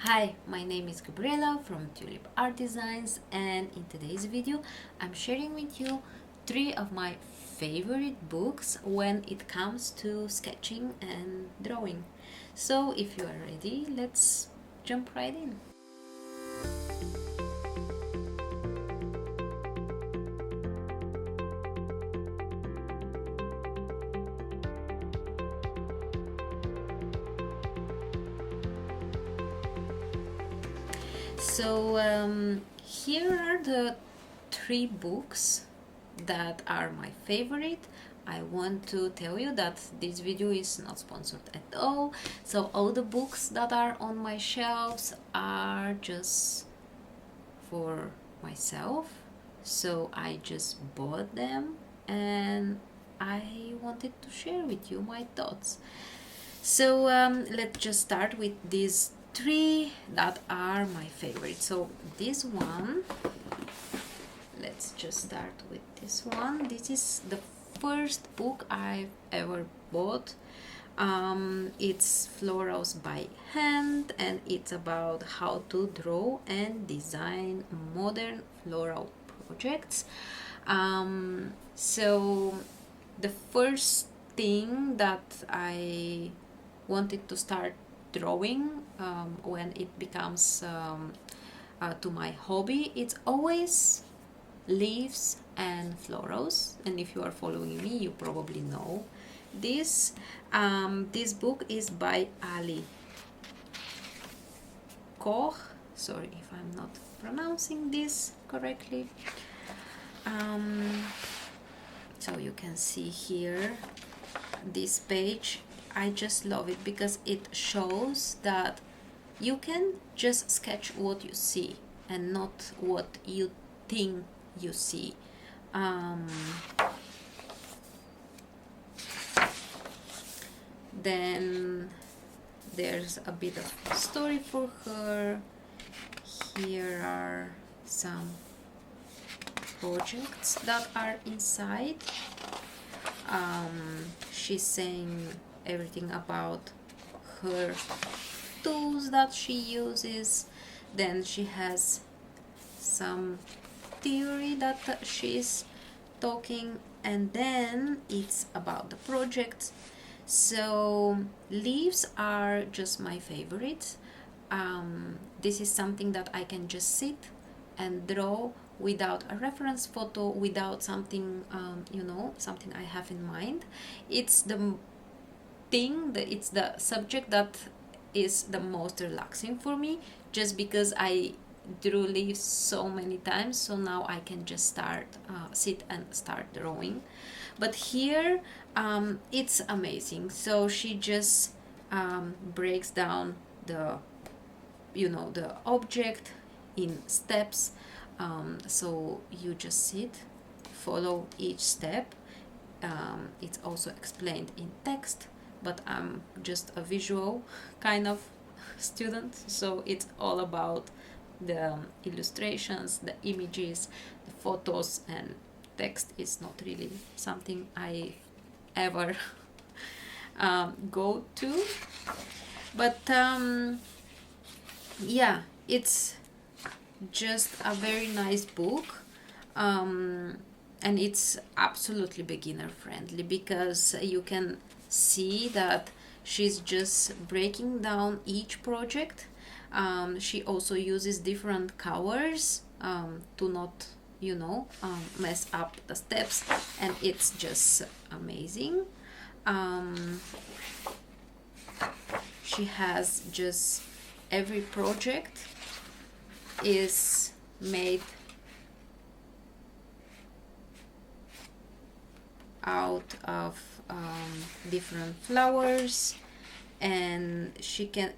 Hi, my name is Gabriela from TulipArt Designs, and in today's video I'm sharing with you three of my favorite books when it comes to sketching and drawing. So if you are ready, let's jump right in. So here are the three books that are my favorite. I want to tell you that this video is not sponsored at all. So all the books that are on my shelves are just for myself. So I just bought them and I wanted to share with you my thoughts. So let's just start with these three that are my favorite. So this one, let's just start with this one. This is the first book I've ever bought. It's Florals by Hand, and it's about how to draw and design modern floral projects. So the first thing that I wanted to start drawing when it becomes to my hobby, it's always leaves and florals. And if you are following me, you probably know this. This book is by Ali Koch. Sorry if I'm not pronouncing this correctly. So you can see here this page. I just love it because it shows that you can just sketch what you see and not what you think you see. Then there's a bit of story for her. Here are some projects that are inside. She's saying everything about her tools that she uses. Then she has some theory that she's talking, and then it's about the project. So leaves are just my favorite. This is something that I can just sit and draw without a reference photo, without something something I have in mind. It's the thing that it's the subject that is the most relaxing for me, just because I drew leaves so many times, so now I can just start sit and start drawing. But here it's amazing. So she just breaks down the the object in steps. So you just sit, follow each step. It's also explained in text, but I'm just a visual kind of student, so it's all about the illustrations, the images, the photos, and text is not really something I ever go to. But yeah, it's just a very nice book. And it's absolutely beginner friendly because you can see that she's just breaking down each project. She also uses different colors to not mess up the steps, and it's just amazing. She has just every project is made out of different flowers, and she can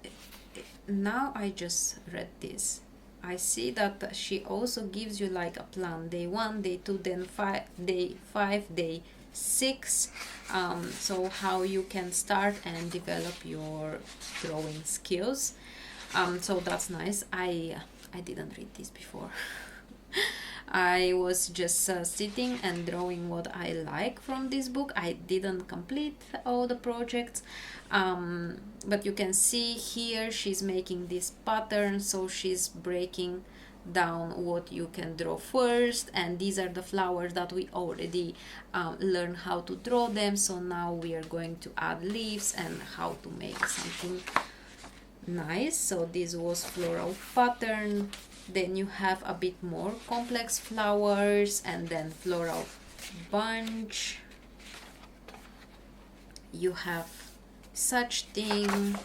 now I just read this. I see that she also gives you like a plan: day 1, day 2, then day 5, day 6. So how you can start and develop your drawing skills. So that's nice. I didn't read this before. I was just sitting and drawing what I like from this book. I didn't complete all the projects, but you can see here she's making this pattern, so she's breaking down what you can draw first, and these are the flowers that we already learned how to draw them. So now we are going to add leaves and how to make something nice. So this was floral pattern. Then you have a bit more complex flowers, and then floral bunch. You have such thing.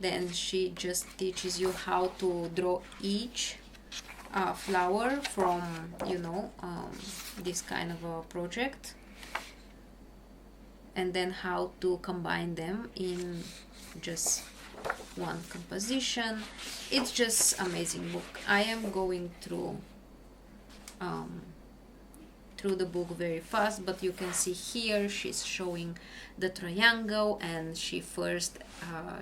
Then she just teaches you how to draw each flower from, you know, this kind of a project, and then how to combine them in just one composition. It's just amazing book. I am going through the book very fast, but you can see here she's showing the triangle, and she first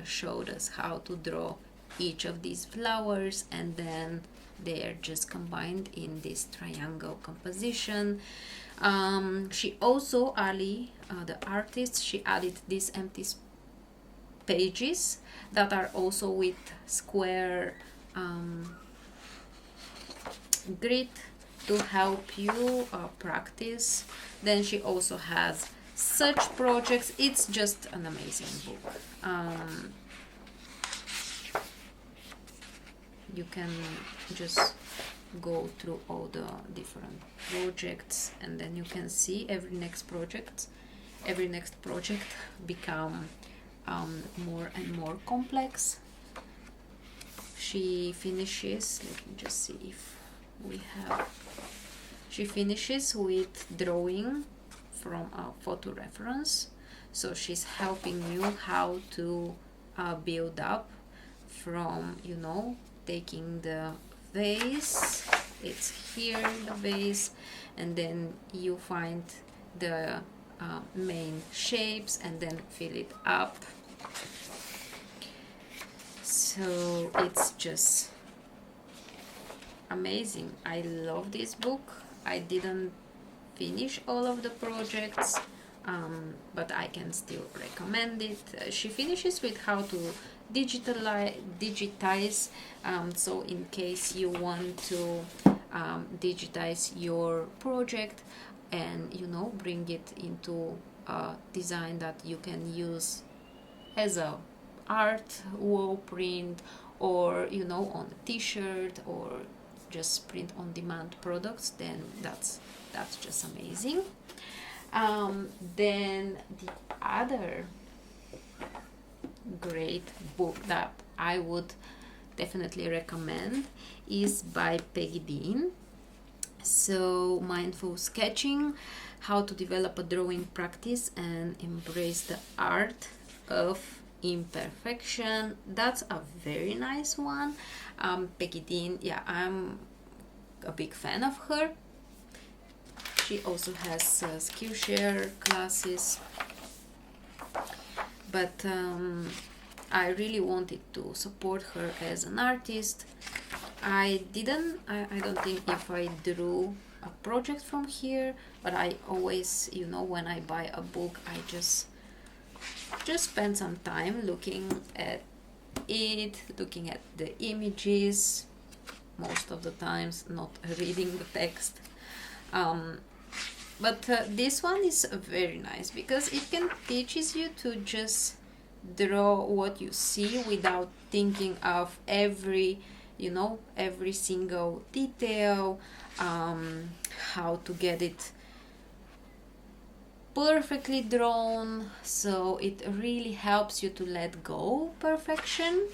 showed us how to draw each of these flowers, and then they are just combined in this triangle composition. She also, Ali, the artist, she added these empty pages that are also with square grid to help you practice. Then she also has such projects. It's just an amazing book. You can just go through all the different projects, and then you can see every next project become more and more complex. She finishes, let me just see if we have, she finishes with drawing from a photo reference. So she's helping you how to build up from, you know, taking the vase, it's here the vase, and then you find the main shapes and then fill it up. So it's just amazing. I love this book. I didn't finish all of the projects, but I can still recommend it. She finishes with how to digitize, so in case you want to digitize your project and, you know, bring it into a design that you can use as a art wall print, or, you know, on a t-shirt, or just print on demand products, then that's just amazing. Then the other great book that I would definitely recommend is by Peggy Dean. So, Mindful Sketching, How to Develop a Drawing Practice and Embrace the Art of Imperfection. That's a very nice one. Peggy Dean, yeah, I'm a big fan of her. She also has Skillshare classes, but I really wanted to support her as an artist. I don't think if I drew a project from here, but I always, you know, when I buy a book, I just spend some time looking at it, looking at the images, most of the times not reading the text. But this one is very nice because it can teaches you to just draw what you see without thinking of every, you know, every single detail, how to get it perfectly drawn. So it really helps you to let go perfection.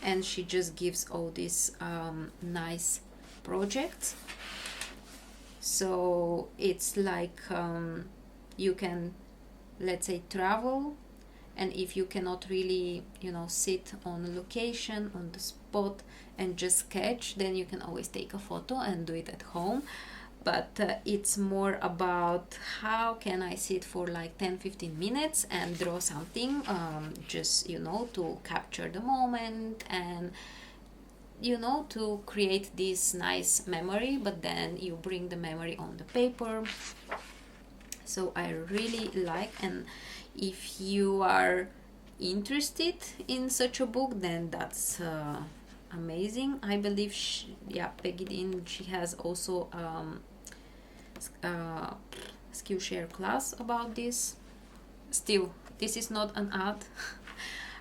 And she just gives all these nice projects. So it's like you can, let's say, travel, and if you cannot really, you know, sit on location, on the spot and just sketch, then you can always take a photo and do it at home. But it's more about how can I sit for like 10-15 minutes and draw something, just, you know, to capture the moment and you know, to create this nice memory, but then you bring the memory on the paper. So I really like, and if you are interested in such a book, then that's amazing. I believe Peggy Dean, she has also Skillshare class about this. Still, this is not an ad.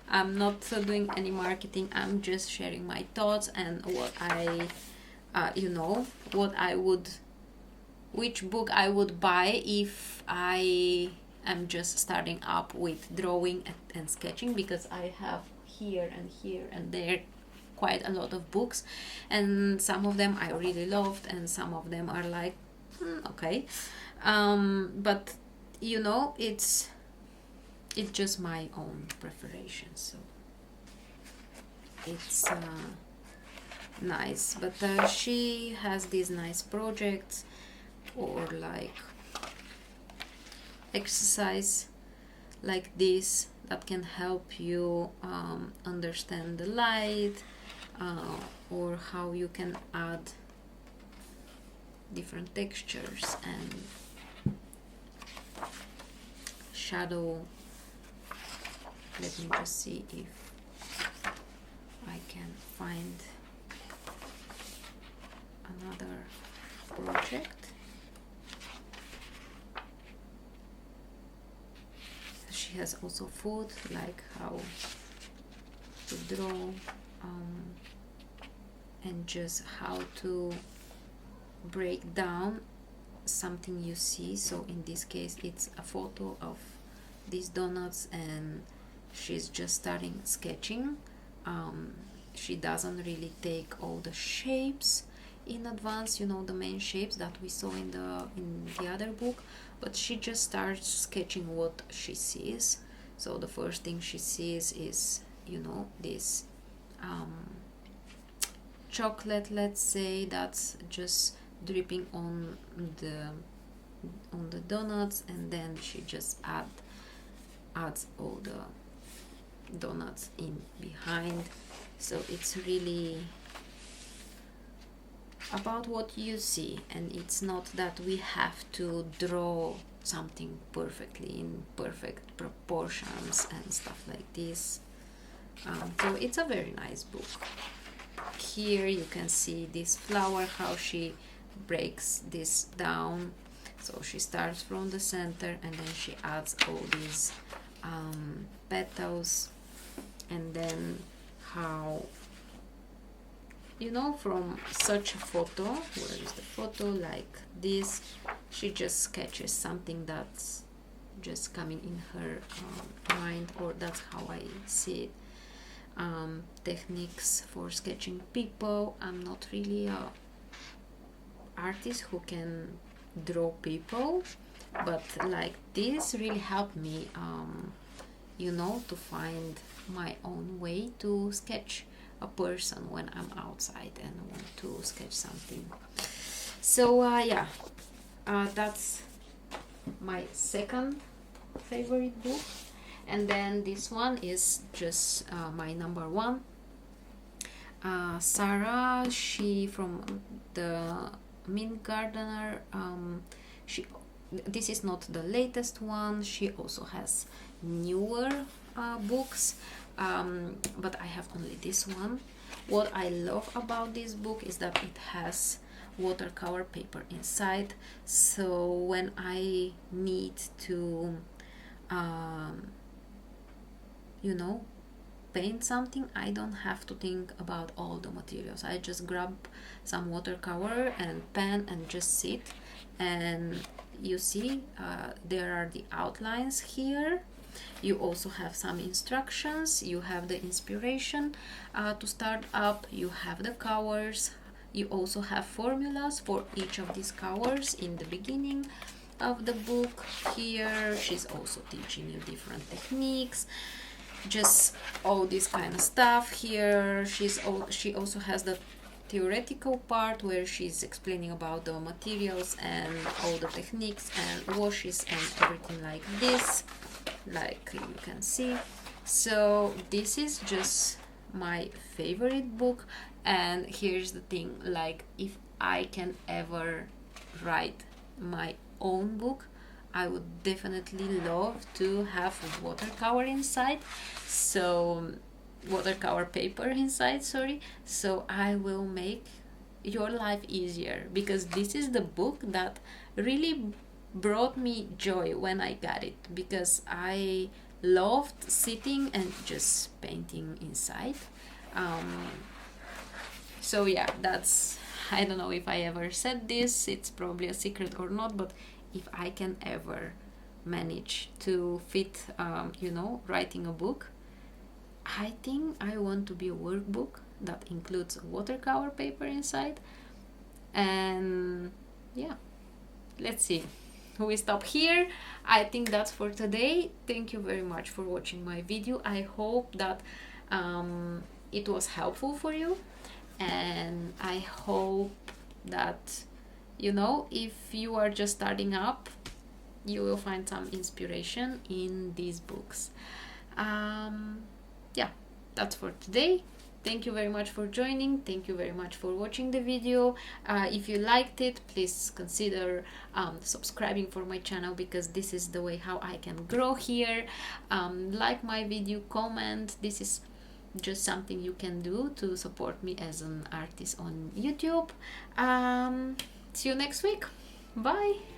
I'm not doing any marketing. I'm just sharing my thoughts and what I which book I would buy if I am just starting up with drawing and sketching, because I have here and there quite a lot of books, and some of them I really loved and some of them are like okay, but you know, it's just my own preference, so it's nice. But she has these nice projects, or like exercise like this, that can help you understand the light, or how you can add different textures and shadow. Let me just see if I can find another project. She has also food, like how to draw, and just how to break down something you see. So in this case it's a photo of these donuts, and she's just starting sketching. She doesn't really take all the shapes in advance, you know, the main shapes that we saw in the other book, but she just starts sketching what she sees. So the first thing she sees is, you know, this chocolate, let's say, that's just dripping on the donuts, and then she just adds all the donuts in behind. So it's really about what you see, and it's not that we have to draw something perfectly in perfect proportions and stuff like this. So it's a very nice book. Here you can see this flower, how she breaks this down. So she starts from the center, and then she adds all these petals, and then how, you know, from such a photo, where is the photo, like this, she just sketches something that's just coming in her mind, or that's how I see it. Techniques for sketching people. I'm not really a artist who can draw people, but like this really helped me, you know, to find my own way to sketch a person when I'm outside and want to sketch something. So that's my second favorite book, and then this one is just my number one. Sarah, she from the Mint Gardener, this is not the latest one. She also has newer books, but I have only this one. What I love about this book is that it has watercolor paper inside, so when I need to you know, paint something, I don't have to think about all the materials. I just grab some watercolor and pen and just sit, and you see there are the outlines here. You also have some instructions, you have the inspiration to start up, you have the colors, you also have formulas for each of these colors in the beginning of the book. Here she's also teaching you different techniques, just all this kind of stuff. Here she also has the theoretical part where she's explaining about the materials and all the techniques and washes and everything like this, like you can see. So this is just my favorite book, And here's the thing, like, if I can ever write my own book, I would definitely love to have watercolor inside, so watercolor paper inside, sorry. So I will make your life easier, because this is the book that really brought me joy when I got it, because I loved sitting and just painting inside. So yeah, that's, I don't know if I ever said this, it's probably a secret or not, but if I can ever manage to fit, writing a book, I think I want to be a workbook that includes watercolor paper inside. And yeah, let's see. We stop here. I think that's for today. Thank you very much for watching my video. I hope that it was helpful for you, and I hope that, if you are just starting up, you will find some inspiration in these books. Yeah, that's for today. Thank you very much for joining. Thank you very much for watching the video. If you liked it, please consider subscribing for my channel, because this is the way how I can grow here. Like my video, comment. This is just something you can do to support me as an artist on YouTube. See you next week. Bye.